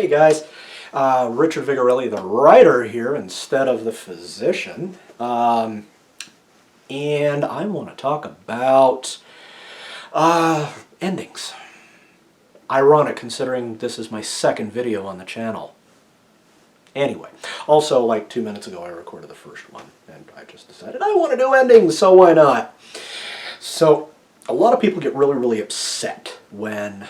Hey guys, Richard Vigorelli, the writer here instead of the physician, and I want to talk about endings. Ironic considering this is my second video on the channel. Anyway, also like 2 minutes ago I recorded the first one, and I just decided I want to do endings, so why not? So, a lot of people get really upset when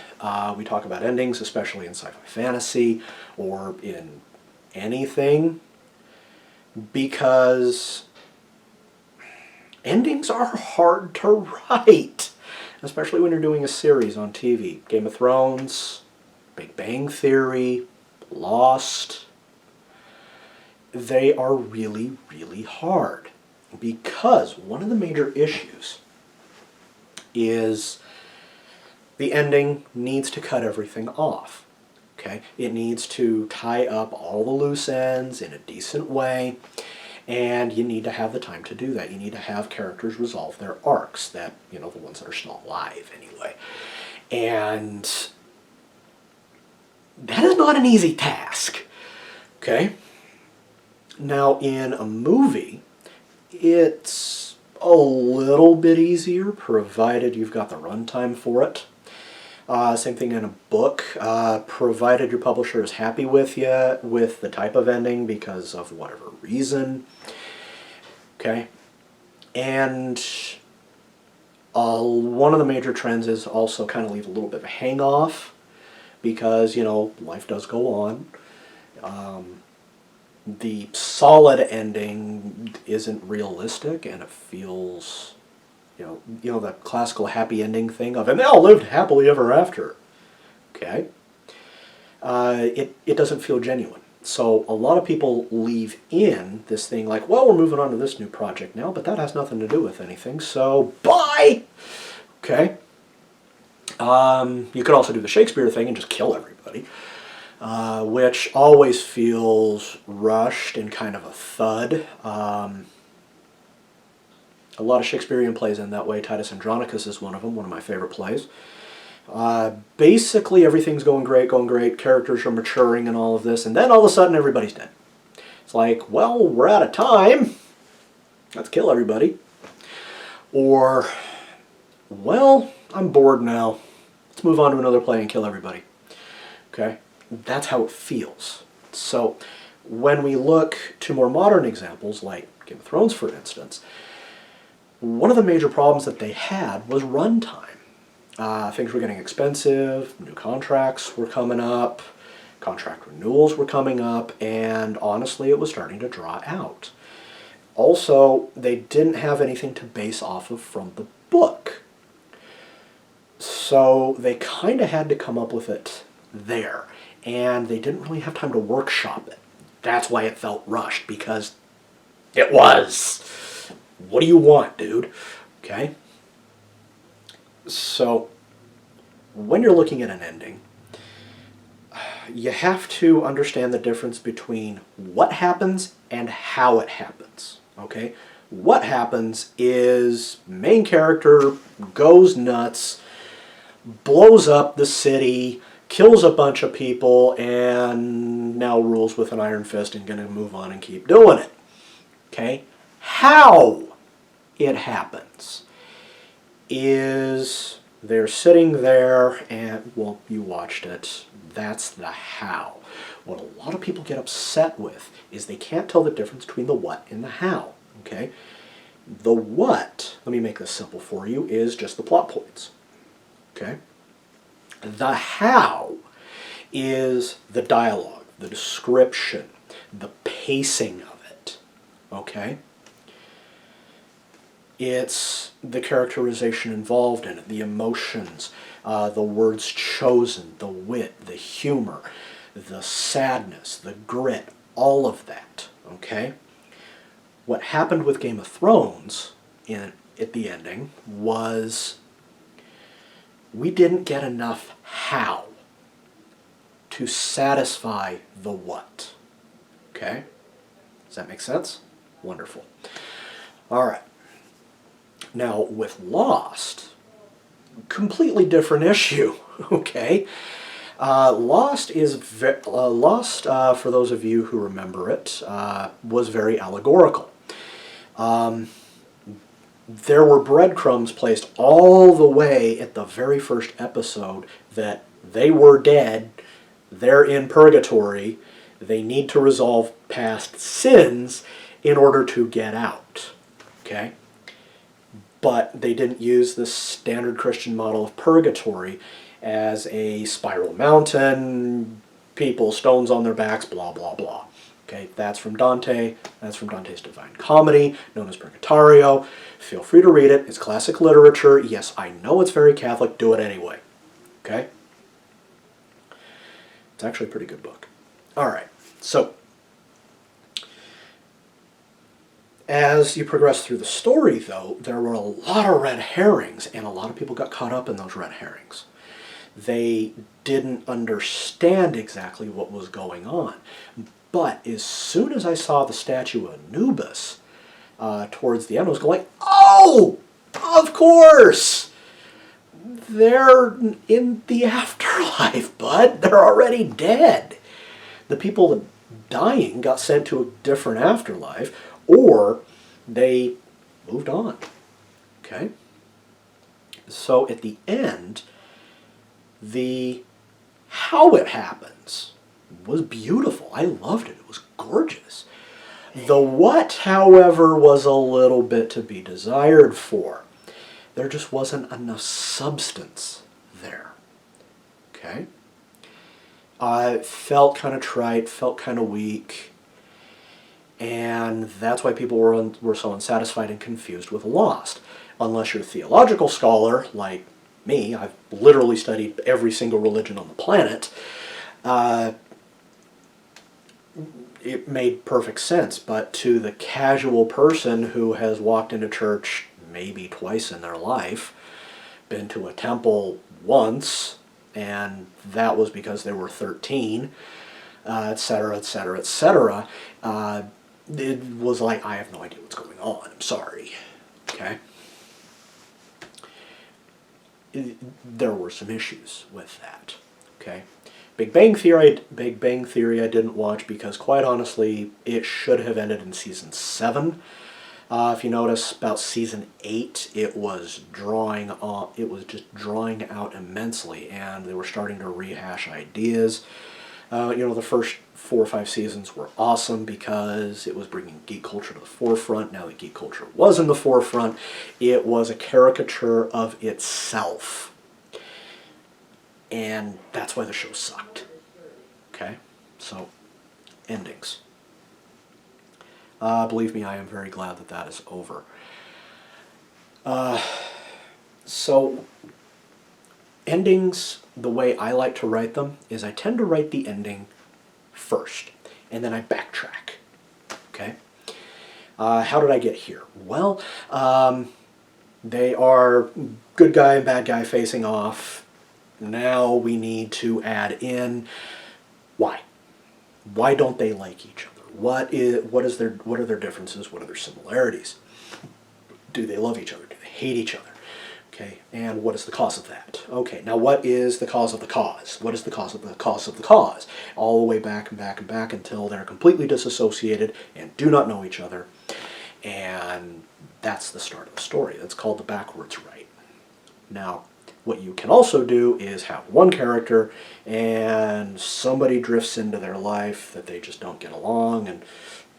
we talk about endings, especially in sci-fi fantasy or in anything, because endings are hard to write, especially when you're doing a series on TV. Game of Thrones, Big Bang Theory, Lost. They are really hard because one of the major issues is the ending needs to cut everything off. Okay? It needs to tie up all the loose ends in a decent way, and you need to have the time to do that. You need to have characters resolve their arcs, that, the ones that are still alive anyway. And that is not an easy task. Okay? Now, in a movie, it's a little bit easier, provided you've got the runtime for it. Same thing in a book, provided your publisher is happy with you, with the type of ending because of whatever reason. Okay? And one of the major trends is also kind of leave a little bit of a hang-off, because, life does go on. The solid ending isn't realistic, and it feels, the classical happy ending thing of, and they all lived happily ever after. Okay? It doesn't feel genuine. So a lot of people leave in this thing like, well, we're moving on to this new project now, but that has nothing to do with anything, so bye! Okay? You could also do the Shakespeare thing and just kill everybody. Which always feels rushed and kind of a thud. A lot of Shakespearean plays end that way. Titus Andronicus is one of them, one of my favorite plays. Basically everything's going great, characters are maturing and all of this, and then all of a sudden everybody's dead. It's like, well, we're out of time. Let's kill everybody. Or, well, I'm bored now. Let's move on to another play and kill everybody. Okay? That's how it feels. So when we look to more modern examples, like Game of Thrones, for instance, one of the major problems that they had was runtime. Things were getting expensive, new contracts were coming up, contract renewals were coming up, and honestly it was starting to draw out. Also, they didn't have anything to base off of from the book. So they kind of had to come up with it there. And they didn't really have time to workshop it. That's why it felt rushed, because it was. What do you want, dude? Okay? So, when you're looking at an ending, you have to understand the difference between what happens and how it happens. Okay? What happens is main character goes nuts, blows up the city, kills a bunch of people, and now rules with an iron fist and going to move on and keep doing it. Okay? How it happens is they're sitting there and, well, you watched it. That's the how. What a lot of people get upset with is they can't tell the difference between the what and the how. Okay? The what, let me make this simple for you, is just the plot points. Okay? The how is the dialogue, the description, the pacing of it. Okay? It's the characterization involved in it, the emotions, the words chosen, the wit, the humor, the sadness, the grit, all of that. Okay? What happened with Game of Thrones at the ending was we didn't get enough how to satisfy the what. Okay? Does that make sense? Wonderful. All right. Now, with Lost, completely different issue. Okay? Lost, for those of you who remember it, was very allegorical. There were breadcrumbs placed all the way at the very first episode that they were dead, they're in purgatory, they need to resolve past sins in order to get out. Okay? But they didn't use the standard Christian model of purgatory as a spiral mountain, people, stones on their backs, blah, blah, blah. Okay, that's from Dante. That's from Dante's Divine Comedy, known as Purgatorio. Feel free to read it. It's classic literature. Yes, I know it's very Catholic. Do it anyway. Okay? It's actually a pretty good book. All right, so as you progress through the story, though, there were a lot of red herrings, and a lot of people got caught up in those red herrings. They didn't understand exactly what was going on. But as soon as I saw the statue of Anubis towards the end, I was going, oh, of course! They're in the afterlife, bud. They're already dead. The people dying got sent to a different afterlife, or they moved on. Okay? So at the end, how it happens was beautiful. I loved it. It was gorgeous. The what, however, was a little bit to be desired for. There just wasn't enough substance there. Okay? It felt kind of trite, felt kind of weak, and that's why people were so unsatisfied and confused with Lost. Unless you're a theological scholar, like me, I've literally studied every single religion on the planet, it made perfect sense. But to the casual person who has walked into church maybe twice in their life, been to a temple once, and that was because they were 13, etc., etc., etc., it was like, I have no idea what's going on. I'm sorry. Okay? There were some issues with that. Okay? Big Bang Theory I didn't watch because, quite honestly, it should have ended in season 7. If you notice, about season 8, it was just drawing out immensely, and they were starting to rehash ideas. The first 4 or 5 seasons were awesome because it was bringing geek culture to the forefront. Now that geek culture was in the forefront, it was a caricature of itself. And that's why the show sucked. Okay? So, endings. Believe me, I am very glad that that is over. So, endings, the way I like to write them is I tend to write the ending first, and then I backtrack. Okay? How did I get here? Well, they are good guy and bad guy facing off. Now we need to add in why. Why don't they like each other? What are their differences? What are their similarities? Do they love each other? Do they hate each other? Okay, and what is the cause of that? Okay, now what is the cause of the cause? What is the cause of the cause of the cause? All the way back and back and back until they're completely disassociated and do not know each other. And that's the start of the story. That's called the backwards write. Now, what you can also do is have one character and somebody drifts into their life that they just don't get along and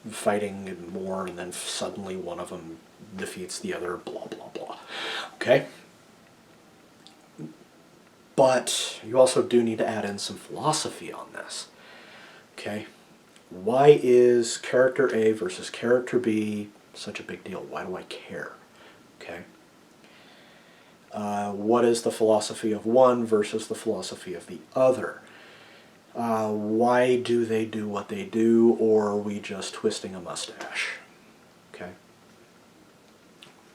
fighting and more, and then suddenly one of them defeats the other, blah, blah, blah. Okay? But you also do need to add in some philosophy on this. Okay? Why is character A versus character B such a big deal? Why do I care? Okay? What is the philosophy of one versus the philosophy of the other? Why do they do what they do, or are we just twisting a mustache? Okay?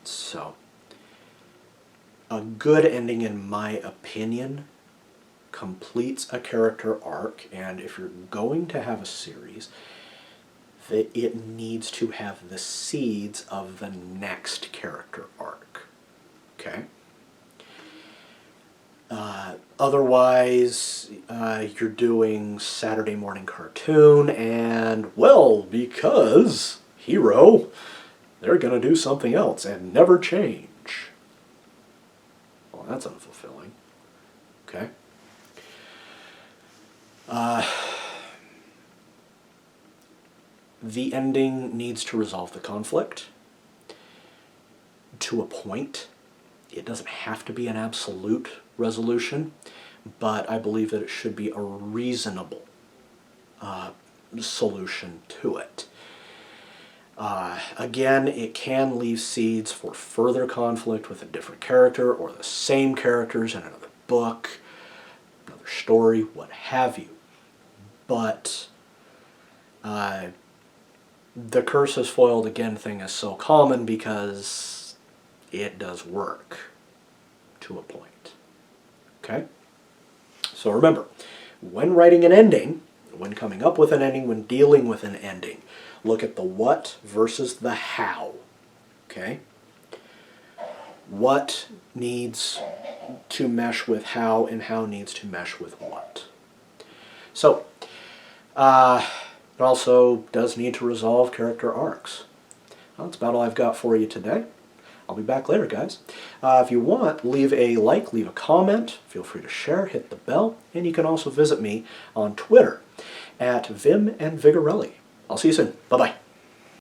So, a good ending, in my opinion, completes a character arc, and if you're going to have a series, that it needs to have the seeds of the next character arc. Okay? Otherwise, you're doing Saturday morning cartoon, and, well, because hero, they're going to do something else and never change. Well, that's unfulfilling. Okay. The ending needs to resolve the conflict to a point. It doesn't have to be an absolute resolution, but I believe that it should be a reasonable solution to it. Again, it can leave seeds for further conflict with a different character or the same characters in another book, another story, what have you. But the curse is foiled again thing is so common because it does work to a point. Okay? So remember, when writing an ending, when coming up with an ending, when dealing with an ending, look at the what versus the how. Okay? What needs to mesh with how, and how needs to mesh with what. So, it also does need to resolve character arcs. Well, that's about all I've got for you today. I'll be back later, guys. If you want, leave a like, leave a comment, feel free to share, hit the bell, and you can also visit me on Twitter at Vim and Vigorelli. I'll see you soon. Bye-bye.